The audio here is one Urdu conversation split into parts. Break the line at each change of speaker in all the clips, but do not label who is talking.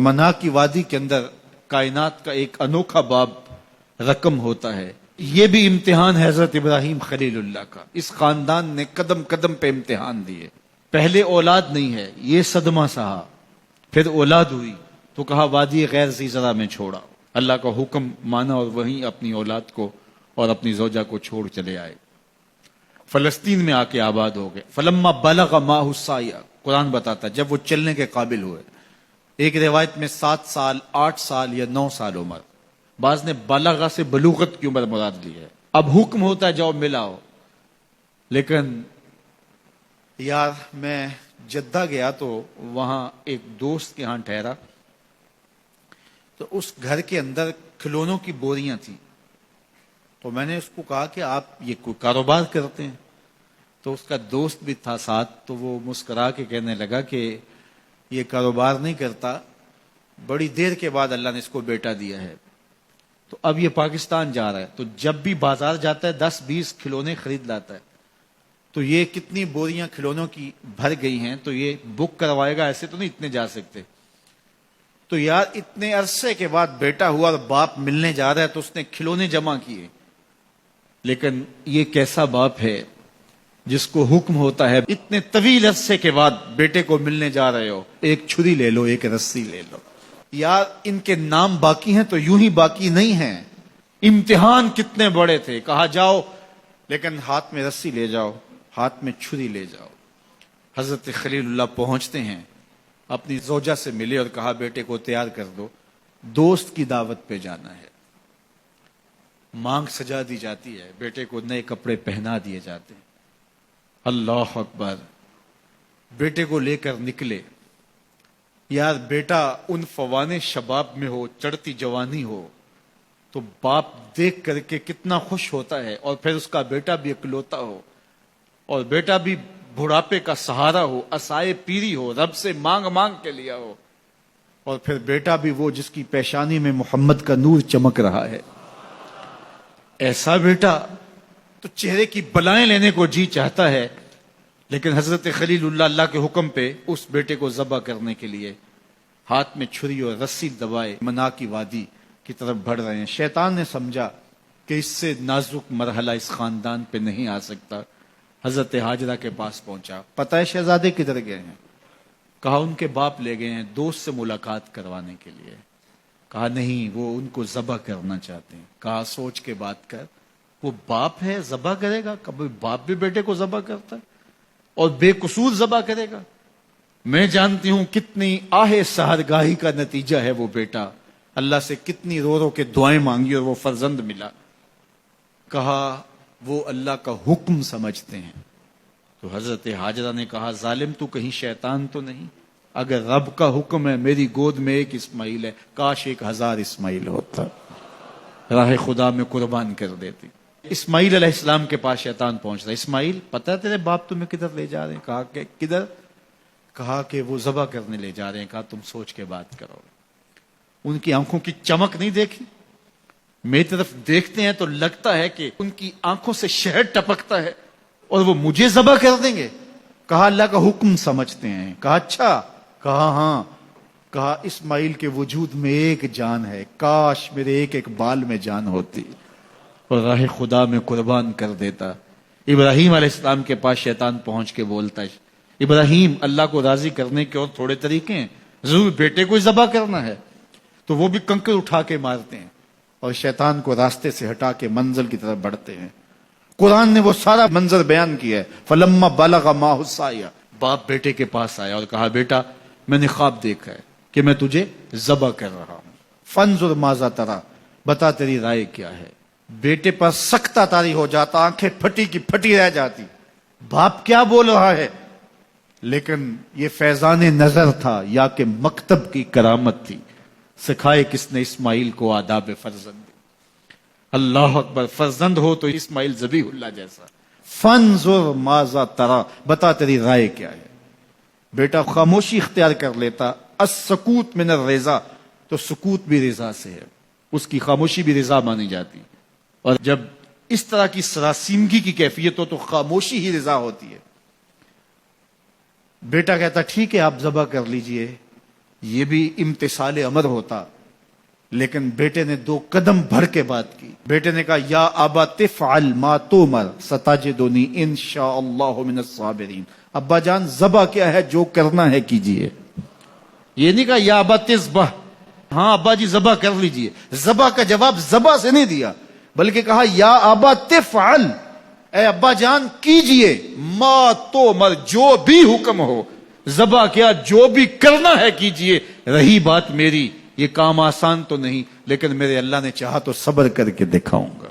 منا کی وادی کے اندر کائنات کا ایک انوکھا باب رقم ہوتا ہے. یہ بھی امتحان ہے حضرت ابراہیم خلیل اللہ کا. اس خاندان نے قدم قدم پہ امتحان دیے. پہلے اولاد نہیں ہے، یہ صدمہ سہا. پھر اولاد ہوئی تو کہا وادی غیر ذی زرع میں چھوڑا. اللہ کا حکم مانا اور وہیں اپنی اولاد کو اور اپنی زوجہ کو چھوڑ چلے آئے. فلسطین میں آ کے آباد ہو گئے. فلما بلغ معہ السعی، قرآن بتاتا جب وہ چلنے کے قابل ہوئے. ایک روایت میں 7 سال، 8 سال یا 9 سال عمر. بعض نے بلغہ سے بلوغت کی عمر مراد لی ہے. اب حکم ہوتا ہے جاؤ ملاؤ. لیکن یار میں جدہ گیا تو وہاں ایک دوست کے ہاں ٹھہرا، تو اس گھر کے اندر کھلونوں کی بوریاں تھیں. تو میں نے اس کو کہا کہ آپ یہ کوئی کاروبار کرتے ہیں؟ تو اس کا دوست بھی تھا ساتھ. تو وہ مسکرا کے کہنے لگا کہ یہ کاروبار نہیں کرتا، بڑی دیر کے بعد اللہ نے اس کو بیٹا دیا ہے. تو اب یہ پاکستان جا رہا ہے، تو جب بھی بازار جاتا ہے 10-20 کھلونے خرید لاتا ہے. تو یہ کتنی بوریاں کھلونوں کی بھر گئی ہیں، تو یہ بک کروائے گا، ایسے تو نہیں اتنے جا سکتے. تو یار اتنے عرصے کے بعد بیٹا ہوا اور باپ ملنے جا رہا ہے، تو اس نے کھلونے جمع کیے. لیکن یہ کیسا باپ ہے جس کو حکم ہوتا ہے اتنے طویل عرصے کے بعد بیٹے کو ملنے جا رہے ہو، ایک چھری لے لو، ایک رسی لے لو. یار ان کے نام باقی ہیں تو یوں ہی باقی نہیں ہیں. امتحان کتنے بڑے تھے. کہا جاؤ، لیکن ہاتھ میں رسی لے جاؤ، ہاتھ میں چھری لے جاؤ. حضرت خلیل اللہ پہنچتے ہیں، اپنی زوجہ سے ملے اور کہا بیٹے کو تیار کر دو، دوست کی دعوت پہ جانا ہے. مانگ سجا دی جاتی ہے، بیٹے کو نئے کپڑے پہنا دیے جاتے ہیں. اللہ اکبر. بیٹے کو لے کر نکلے. یار بیٹا ان فوان شباب میں ہو، چڑھتی جوانی ہو، تو باپ دیکھ کر کے کتنا خوش ہوتا ہے. اور پھر اس کا بیٹا بھی اکلوتا ہو، اور بیٹا بھی بڑھاپے کا سہارا ہو، عصائے پیری ہو، رب سے مانگ مانگ کے لیا ہو. اور پھر بیٹا بھی وہ جس کی پیشانی میں محمد کا نور چمک رہا ہے. ایسا بیٹا تو چہرے کی بلائیں لینے کو جی چاہتا ہے. لیکن حضرت خلیل اللہ اللہ کے حکم پہ اس بیٹے کو ذبح کرنے کے لیے ہاتھ میں چھری اور رسی دبائے منا کی وادی کی طرف بڑھ رہے ہیں. شیطان نے سمجھا کہ اس سے نازک مرحلہ اس خاندان پہ نہیں آ سکتا. حضرت حاجرہ کے پاس پہنچا. پتہ ہے شہزادے کدھر گئے ہیں؟ کہا ان کے باپ لے گئے ہیں دوست سے ملاقات کروانے کے لیے. کہا نہیں، وہ ان کو ذبح کرنا چاہتے ہیں. کہا سوچ کے بات کر، وہ باپ ہے ذبح کرے گا؟ کبھی باپ بھی بیٹے کو ذبح کرتا ہے اور بے قصور ذبح کرے گا؟ میں جانتی ہوں کتنی آہ سحرگاہی کا نتیجہ ہے وہ بیٹا. اللہ سے کتنی رو رو کے دعائیں مانگی اور وہ فرزند ملا. کہا وہ اللہ کا حکم سمجھتے ہیں. تو حضرت حاجرہ نے کہا ظالم تو کہیں شیطان تو نہیں؟ اگر رب کا حکم ہے میری گود میں ایک اسماعیل ہے، کاش 1000 اسماعیل ہوتا، راہ خدا میں قربان کر دیتی. اسماعیل علیہ السلام کے پاس شیطان پہنچ رہا. اسماعیل پتہ ہے تیرے باپ تمہیں کدھر لے جا رہے ہیں؟ کہا کہ کدھر؟ کہا کہ وہ ذبح کرنے لے جا رہے ہیں. کہا تم سوچ کے بات کرو. ان کی آنکھوں کی چمک نہیں دیکھی؟ میری طرف دیکھتے ہیں تو لگتا ہے کہ ان کی آنکھوں سے شہد ٹپکتا ہے، اور وہ مجھے ذبح کر دیں گے. کہا اللہ کا حکم سمجھتے ہیں. کہا اچھا. کہا ہاں. کہا اسماعیل کے وجود میں ایک جان ہے، کاش میرے ایک ایک بال میں جان ہوتی اور راہ خدا میں قربان کر دیتا. ابراہیم علیہ السلام کے پاس شیطان پہنچ کے بولتا ہے ابراہیم اللہ کو راضی کرنے کے اور تھوڑے طریقے ہیں، ضرور بیٹے کو ذبح کرنا ہے. تو وہ بھی کنکر اٹھا کے مارتے ہیں اور شیطان کو راستے سے ہٹا کے منزل کی طرف بڑھتے ہیں. قرآن نے وہ سارا منظر بیان کیا ہے. فلما بلغ معہ السعی، باپ بیٹے کے پاس آیا اور کہا بیٹا میں نے خواب دیکھا ہے کہ میں تجھے ذبح کر رہا ہوں. فانظر ماذا تری، بتا تیری رائے کیا ہے. بیٹے پر سختہ طاری ہو جاتا، آنکھیں پھٹی کی پھٹی رہ جاتی. باپ کیا بول رہا ہے؟ لیکن یہ فیضان نظر تھا یا کہ مکتب کی کرامت تھی. سکھائے کس نے اسماعیل کو آداب فرزند. اللہ اکبر. فرزند ہو تو اسماعیل ذبیح اللہ جیسا. فانظر ماذا تری، بتا تیری رائے کیا ہے. بیٹا خاموشی اختیار کر لیتا. السکوت من الرضا، تو سکوت بھی رضا سے ہے، اس کی خاموشی بھی رضا مانی جاتی. اور جب اس طرح کی سراسیمگی کی کیفیت ہو تو خاموشی ہی رضا ہوتی ہے. بیٹا کہتا ٹھیک ہے آپ ذبح کر لیجئے. یہ بھی امتثال امر ہوتا، لیکن بیٹے نے 2 قدم بڑھ کے بات کی. بیٹے نے کہا یا ابا تفعل ما تؤمر ستجدنی انشاء اللہ من الصابرین. ابا جان ذبح کیا ہے، جو کرنا ہے کیجئے. یہ نہیں کہا یا ابا تذبح، ہاں ابا جی ذبح کر لیجئے. ذبح کا جواب ذبح سے نہیں دیا، بلکہ کہا یا ابا تفعل، اے ابا جان کیجئے ما تؤمر، جو بھی حکم ہو. ذبح کیا، جو بھی کرنا ہے کیجئے. رہی بات میری، یہ کام آسان تو نہیں، لیکن میرے اللہ نے چاہا تو صبر کر کے دکھاؤں گا.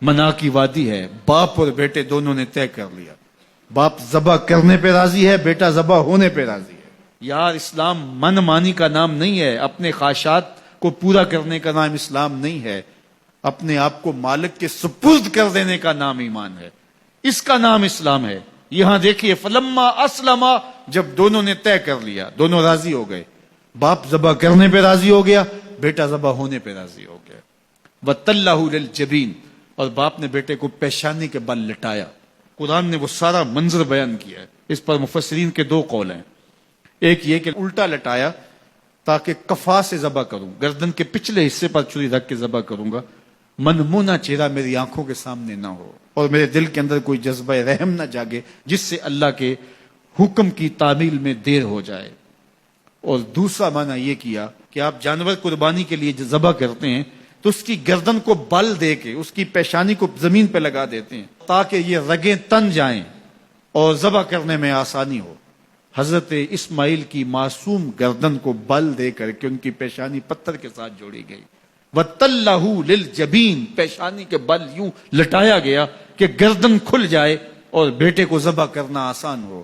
منا کی وادی ہے، باپ اور بیٹے دونوں نے طے کر لیا. باپ ذبح کرنے پہ راضی ہے، بیٹا ذبح ہونے پہ راضی ہے. یار اسلام من مانی کا نام نہیں ہے، اپنے خواہشات کو پورا کرنے کا نام اسلام نہیں ہے، اپنے آپ کو مالک کے سپرد کر دینے کا نام ایمان ہے. اس کا نام اسلام ہے. یہاں دیکھیے فلما اسلما، جب دونوں نے طے کر لیا، دونوں راضی ہو گئے. باپ ذبح کرنے پہ راضی ہو گیا، بیٹا ذبح ہونے پہ راضی ہو گیا. وَتَلَّهُ لِلْجَبِينِ، اور باپ نے بیٹے کو پیشانی کے بل لٹایا. قرآن نے وہ سارا منظر بیان کیا ہے. اس پر مفسرین کے 2 قول ہیں. ایک یہ کہ الٹا لٹایا تاکہ کفا سے ذبح کروں، گردن کے پچھلے حصے پر چھری رکھ کے ذبح کروں گا، منمونا چہرہ میری آنکھوں کے سامنے نہ ہو اور میرے دل کے اندر کوئی جذبہ رحم نہ جاگے جس سے اللہ کے حکم کی تعمیل میں دیر ہو جائے. اور دوسرا معنی یہ کیا کہ آپ جانور قربانی کے لیے ذبح کرتے ہیں تو اس کی گردن کو بل دے کے اس کی پیشانی کو زمین پہ لگا دیتے ہیں تاکہ یہ رگیں تن جائیں اور ذبح کرنے میں آسانی ہو. حضرت اسماعیل کی معصوم گردن کو بل دے کر کے ان کی پیشانی پتھر کے ساتھ جوڑی گئی. وَتَلَّهُ لِلْجَبِينِ، پیشانی کے بل یوں لٹایا گیا کہ گردن کھل جائے اور بیٹے کو ذبح کرنا آسان ہو.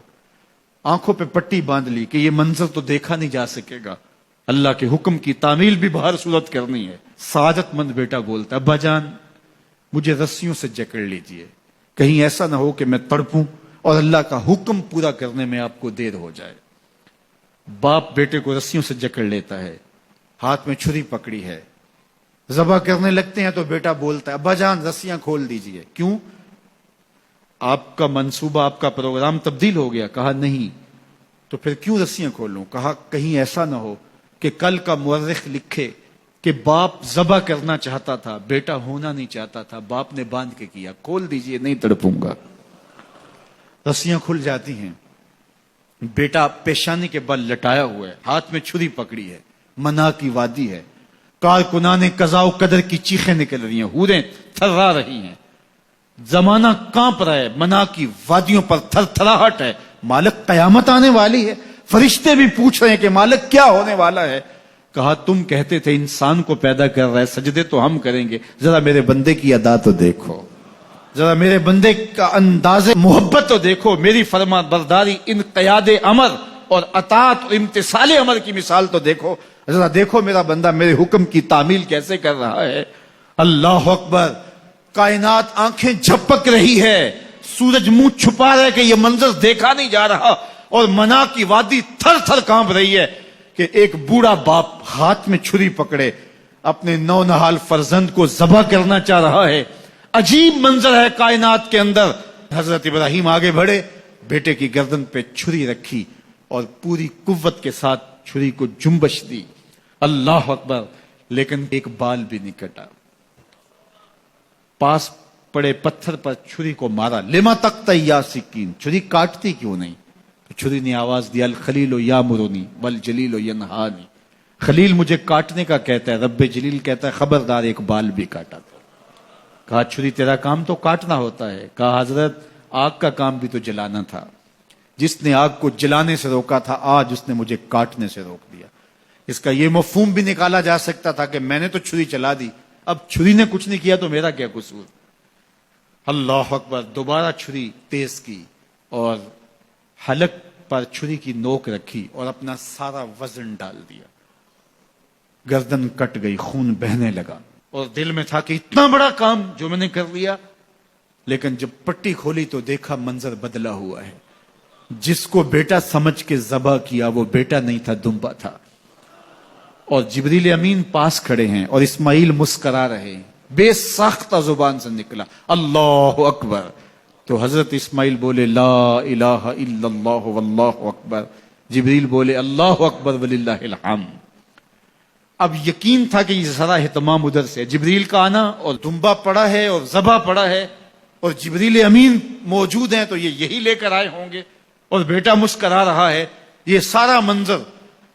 آنکھوں پہ پٹی باندھ لی کہ یہ منظر تو دیکھا نہیں جا سکے گا، اللہ کے حکم کی تعمیل بھی باہر صورت کرنی ہے. سعادت مند بیٹا بولتا ابا جان مجھے رسیوں سے جکڑ لیجئے، کہیں ایسا نہ ہو کہ میں تڑپوں اور اللہ کا حکم پورا کرنے میں آپ کو دیر ہو جائے. باپ بیٹے کو رسیوں سے جکڑ لیتا ہے، ہاتھ میں چھری پکڑی ہے، ذبح کرنے لگتے ہیں تو بیٹا بولتا ہے ابا جان رسیاں کھول دیجئے. کیوں؟ آپ کا منصوبہ، آپ کا پروگرام تبدیل ہو گیا. کہا نہیں. تو پھر کیوں رسیاں کھولوں؟ کہا کہیں ایسا نہ ہو کہ کل کا مورخ لکھے کہ باپ ذبح کرنا چاہتا تھا، بیٹا ہونا نہیں چاہتا تھا، باپ نے باندھ کے کیا. کھول دیجئے، نہیں تڑپوں گا. رسیاں کھل جاتی ہیں. بیٹا پیشانی کے بل لٹایا ہوا ہے، ہاتھ میں چھری پکڑی ہے، منا کی وادی ہے، کارکنان قضاء و قدر کی چیخیں نکل رہی ہیں، حوریں تھرا رہی ہیں، زمانہ کانپ رہا ہے، منا کی وادیوں پر تھر تھراہٹ ہے. مالک قیامت آنے والی ہے. فرشتے بھی پوچھ رہے ہیں کہ مالک کیا ہونے والا ہے. کہا تم کہتے تھے انسان کو پیدا کر رہا ہے، سجدے تو ہم کریں گے، ذرا میرے بندے کی ادا تو دیکھو، ذرا میرے بندے کا انداز محبت تو دیکھو، میری فرما برداری، انقیاد امر اور اطاعت اور امتثال امر کی مثال تو دیکھو، ذرا دیکھو میرا بندہ میرے حکم کی تعمیل کیسے کر رہا ہے. اللہ اکبر. کائنات آنکھیں جھپک رہی ہے، سورج منہ چھپا رہا ہے کہ یہ منظر دیکھا نہیں جا رہا، اور منا کی وادی تھر تھر کانپ رہی ہے کہ ایک بوڑھا باپ ہاتھ میں چھری پکڑے اپنے نونہال فرزند کو ذبح کرنا چاہ رہا ہے. عجیب منظر ہے کائنات کے اندر. حضرت ابراہیم آگے بڑھے، بیٹے کی گردن پہ چھری رکھی اور پوری قوت کے ساتھ چھری کو جنبش دی. اللہ اکبر. لیکن ایک بال بھی نہیں کٹا. پاس پڑے پتھر پر چھری کو مارا. لما تقطع یا سکین، چھری کاٹتی کیوں نہیں؟ تو چھری نے آواز دیا الخلیل یامرنی والجلیل ینہانی، خلیل مجھے کاٹنے کا کہتا ہے، رب جلیل کہتا ہے خبردار ایک بال بھی کاٹا. کہا چھری تیرا کام تو کاٹنا ہوتا ہے. کہا حضرت آگ کا کام بھی تو جلانا تھا، جس نے آگ کو جلانے سے روکا تھا آج اس نے مجھے کاٹنے سے روک دیا. اس کا یہ مفہوم بھی نکالا جا سکتا تھا کہ میں نے تو چھری چلا دی، اب چھری نے کچھ نہیں کیا تو میرا کیا قصور. اللہ اکبر. دوبارہ چھری تیز کی اور حلق پر چھری کی نوک رکھی اور اپنا سارا وزن ڈال دیا. گردن کٹ گئی، خون بہنے لگا اور دل میں تھا کہ اتنا بڑا کام جو میں نے کر لیا. لیکن جب پٹی کھولی تو دیکھا منظر بدلا ہوا ہے. جس کو بیٹا سمجھ کے ذبح کیا وہ بیٹا نہیں تھا، دمبا تھا. اور جبریل امین پاس کھڑے ہیں اور اسماعیل مسکرا رہے ہیں. بے ساختہ زبان سے نکلا اللہ اکبر. تو حضرت اسماعیل بولے لا الہ الا اللہ واللہ اکبر. جبریل بولے اللہ اکبر وللہ الحمد۔ اب یقین تھا کہ یہ سارا اہتمام ادھر سے، جبریل کا آنا اور دمبا پڑا ہے اور ذبح پڑا ہے اور جبریل امین موجود ہیں تو یہ یہی لے کر آئے ہوں گے، اور بیٹا مسکرا رہا ہے۔ یہ سارا منظر،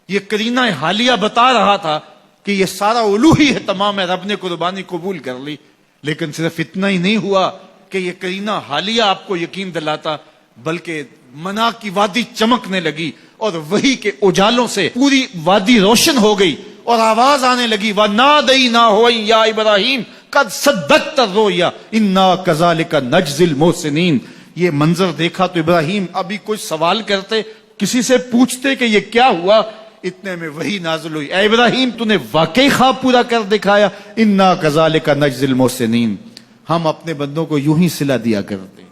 یہ قرینہ حالیہ بتا رہا تھا کہ یہ سارا الوہی اہتمام ہے، رب نے قربانی قبول کر لی۔ لیکن صرف اتنا ہی نہیں ہوا کہ یہ قرینہ حالیہ آپ کو یقین دلاتا، بلکہ منا کی وادی چمکنے لگی اور وہی کے اجالوں سے پوری وادی روشن ہو گئی، اور آواز آنے لگی وَنَادَيْنَاهُ يَا إِبْرَاهِيمُ قَدْ صَدَّقْتَ الرُّؤْيَا إِنَّا كَذَلِكَ نَجْزِي الْمُحْسِنِينَ۔ یہ منظر دیکھا تو ابراہیم ابھی کوئی سوال کرتے، کسی سے پوچھتے کہ یہ کیا ہوا، اتنے میں وہی نازل ہوئی، اے ابراہیم تو نے واقعی خواب پورا کر دکھایا، انا کذالک نجزی المحسنین، ہم اپنے بندوں کو یوں ہی صلہ دیا کرتے۔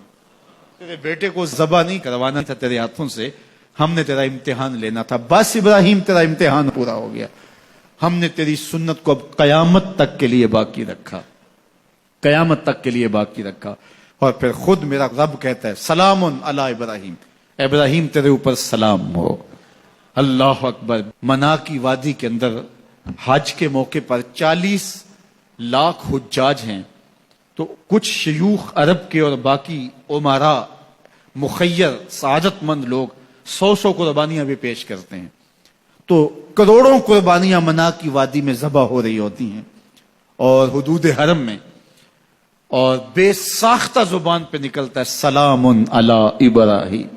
تیرے بیٹے کو ذبح نہیں کروانا تھا تیرے ہاتھوں سے، ہم نے تیرا امتحان لینا تھا، بس ابراہیم تیرا امتحان پورا ہو گیا، ہم نے تیری سنت کو اب قیامت تک کے لیے باقی رکھا، قیامت تک کے لیے باقی رکھا۔ اور پھر خود میرا رب کہتا ہے سلام علی ابراہیم، ابراہیم تیرے اوپر سلام ہو۔ اللہ اکبر۔ منا کی وادی کے اندر حج کے موقع پر 40 لاکھ حجاج ہیں، تو کچھ شیوخ عرب کے اور باقی عمراء مخیر سعادت مند لوگ 100 قربانیاں بھی پیش کرتے ہیں، تو کروڑوں قربانیاں منا کی وادی میں ذبح ہو رہی ہوتی ہیں اور حدود حرم میں، اور بے ساختہ زبان پہ نکلتا ہے سلام علی ابراہیم۔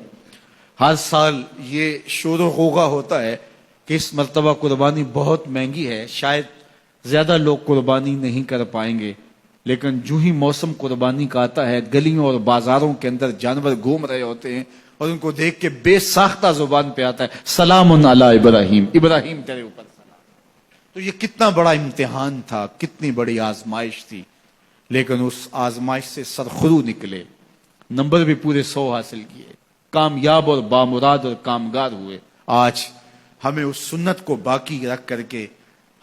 ہر سال یہ شور و غوغا ہوتا ہے کہ اس مرتبہ قربانی بہت مہنگی ہے، شاید زیادہ لوگ قربانی نہیں کر پائیں گے، لیکن جو ہی موسم قربانی کا آتا ہے گلیوں اور بازاروں کے اندر جانور گھوم رہے ہوتے ہیں اور ان کو دیکھ کے بے ساختہ زبان پہ آتا ہے سلام علی ابراہیم، ابراہیم تیرے اوپر سلام۔ تو یہ کتنا بڑا امتحان تھا، کتنی بڑی آزمائش تھی، لیکن اس آزمائش سے سرخرو نکلے، نمبر بھی پورے 100 حاصل کیے، کامیاب اور بامراد اور کامگار ہوئے۔ آج ہمیں اس سنت کو باقی رکھ کر کے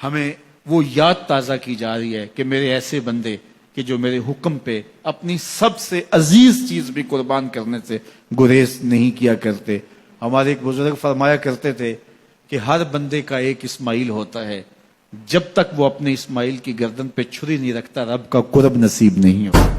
ہمیں وہ یاد تازہ کی جا رہی ہے کہ میرے ایسے بندے کہ جو میرے حکم پہ اپنی سب سے عزیز چیز بھی قربان کرنے سے گریز نہیں کیا کرتے۔ ہمارے ایک بزرگ فرمایا کرتے تھے کہ ہر بندے کا ایک اسماعیل ہوتا ہے، جب تک وہ اپنے اسماعیل کی گردن پہ چھری نہیں رکھتا رب کا قرب نصیب نہیں ہوتا۔